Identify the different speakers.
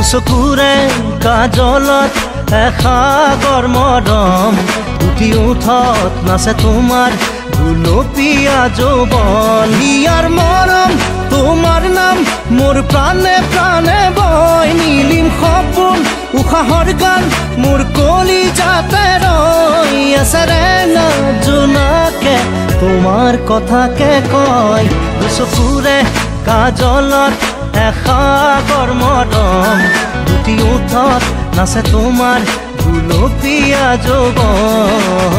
Speaker 1: দুচকুৰে কাজলত এসাগৰ মৰম উঠি উঠত নাচে তোমাৰ গুলপীয়া যৌৱন ইয়াৰ মৰম তোমাৰ নাম মোৰ প্ৰাণে প্ৰাণে বয় নীলিম সপোন উশাহৰ গান মোৰ কলিজাতে ৰৈ আছে ৰেঙা জোনাকে তোমাৰ কথাকে কয় দুচকুৰে কাজলত এসাগৰ মৰম উঠি উঠত নাচে তোমাৰ গুলপীয়া যৌৱন